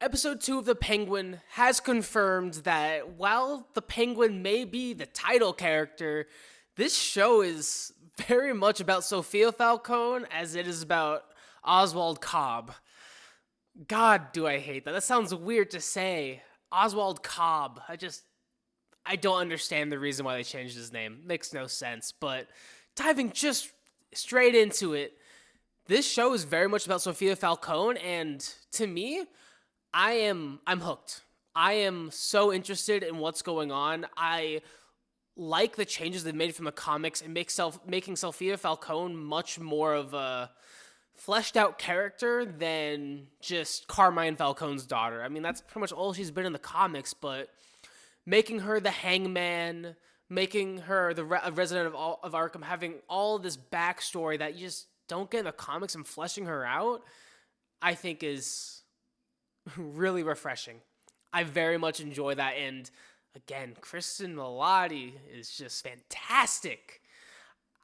Episode 2 of The Penguin has confirmed that while the Penguin may be the title character, this show is very much about Sophia Falcone as it is about Oswald Cobb. God, do I hate that. That sounds weird to say. Oswald Cobb. I don't understand the reason why they changed his name. Makes no sense. But diving just straight into it, this show is very much about Sophia Falcone, and to me, I'm hooked. I am so interested in what's going on. I like the changes they've made from the comics and making Sophia Falcone much more of a fleshed out character than just Carmine Falcone's daughter. I mean, that's pretty much all she's been in the comics, but making her the hangman, making her a resident of Arkham, having all this backstory that you just don't get in the comics and fleshing her out, I think is really refreshing. I very much enjoy that, and again, Kristen Milotti is just fantastic.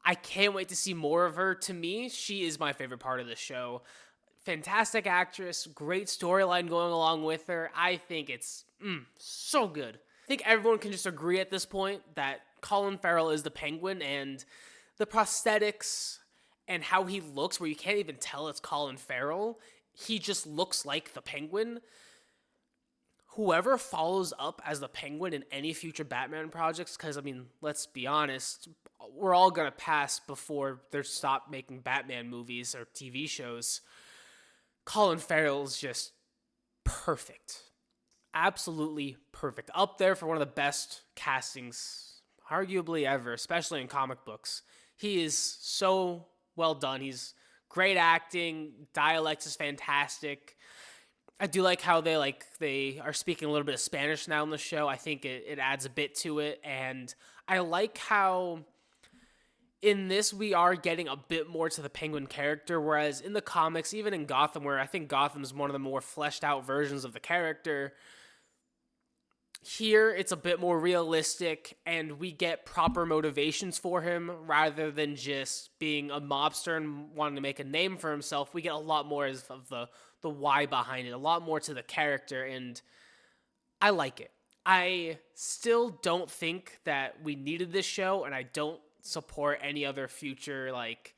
I can't wait to see more of her. To me, she is my favorite part of the show. Fantastic actress, great storyline going along with her. I think it's so good. I think everyone can just agree at this point that Colin Farrell is the Penguin, and the prosthetics and how he looks, where you can't even tell it's Colin Farrell, he just looks like the Penguin. Whoever follows up as the Penguin in any future Batman projects, because, I mean, let's be honest, we're all going to pass before they stop making Batman movies or TV shows. Colin Farrell's just perfect. Absolutely perfect. Up there for one of the best castings, arguably ever, especially in comic books. He is so well done. He's great acting. Dialect is fantastic. I do like how they are speaking a little bit of Spanish now in the show. I think it adds a bit to it. And I like how in this we are getting a bit more to the Penguin character, whereas in the comics, even in Gotham, where I think Gotham's one of the more fleshed out versions of the character, here it's a bit more realistic and we get proper motivations for him rather than just being a mobster and wanting to make a name for himself. We get a lot more of the why behind it, a lot more to the character, and I like it. I still don't think that we needed this show, and I don't support any other future, like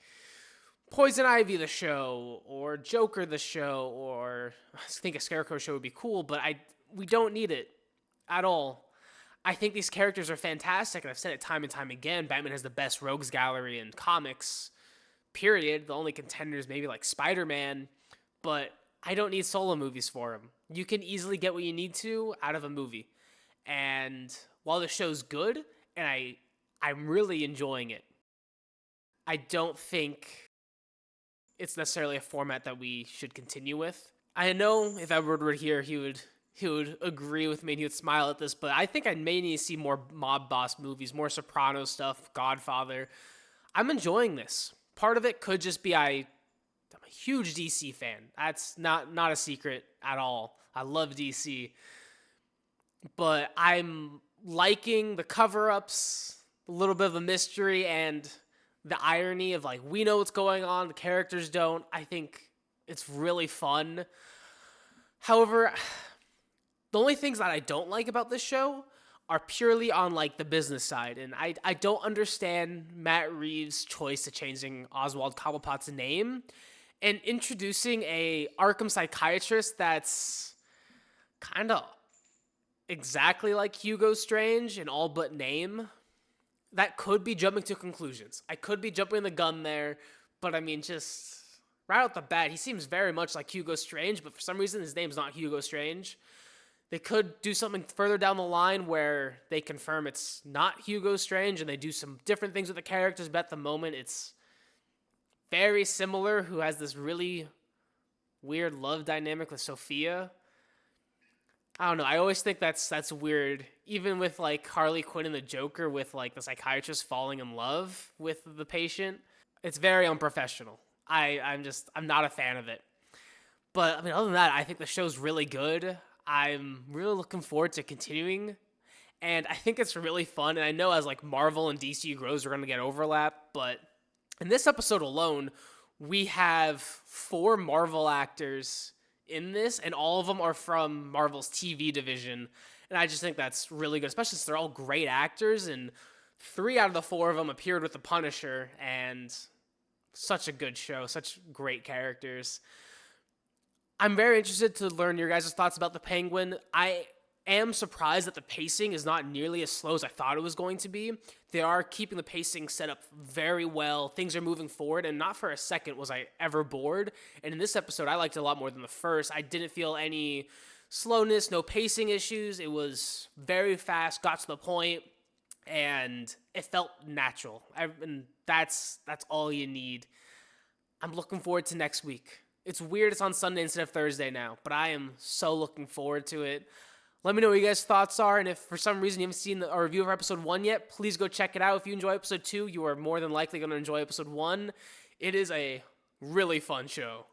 Poison Ivy the show, or Joker the show, or I think a Scarecrow show would be cool, but we don't need it at all. I think these characters are fantastic, and I've said it time and time again, Batman has the best rogues gallery in comics, period. The only contenders maybe like Spider-Man, but I don't need solo movies for him. You can easily get what you need to out of a movie. And while the show's good, and I'm really enjoying it, I don't think it's necessarily a format that we should continue with. I know if Edward were here, he would agree with me and he would smile at this, but I think I may need to see more mob boss movies, more Soprano stuff, Godfather. I'm enjoying this. Part of it could just be I'm a huge DC fan. That's not a secret at all. I love DC. But I'm liking the cover-ups, a little bit of the mystery, and the irony of, like, we know what's going on, the characters don't. I think it's really fun. However, the only things that I don't like about this show are purely on, like, the business side. And I don't understand Matt Reeves' choice to changing Oswald Cobblepot's name and introducing a Arkham psychiatrist that's kind of exactly like Hugo Strange in all but name. That could be jumping to conclusions. I could be jumping the gun there, but I mean, just right out the bat, he seems very much like Hugo Strange, but for some reason his name's not Hugo Strange. They could do something further down the line where they confirm it's not Hugo Strange and they do some different things with the characters, but at the moment it's very similar, who has this really weird love dynamic with Sophia. I don't know. I always think that's weird. Even with, like, Harley Quinn and the Joker, with, like, the psychiatrist falling in love with the patient. It's very unprofessional. I'm not a fan of it. But, I mean, other than that, I think the show's really good. I'm really looking forward to continuing. And I think it's really fun. And I know as, like, Marvel and DC grows, we're going to get overlap. But in this episode alone, we have 4 Marvel actors in this, and all of them are from Marvel's TV division. And I just think that's really good, especially since they're all great actors, and 3 out of the 4 of them appeared with the Punisher, and such a good show, such great characters. I'm very interested to learn your guys' thoughts about the Penguin. I am surprised that the pacing is not nearly as slow as I thought it was going to be. They are keeping the pacing set up very well. Things are moving forward, and not for a second was I ever bored. And in this episode, I liked it a lot more than the first. I didn't feel any slowness, no pacing issues. It was very fast, got to the point, and it felt natural. And that's all you need. I'm looking forward to next week. It's weird it's on Sunday instead of Thursday now, but I am so looking forward to it. Let me know what you guys' thoughts are, and if for some reason you haven't seen a review of episode 1 yet, please go check it out. If you enjoy episode 2, you are more than likely going to enjoy episode 1. It is a really fun show.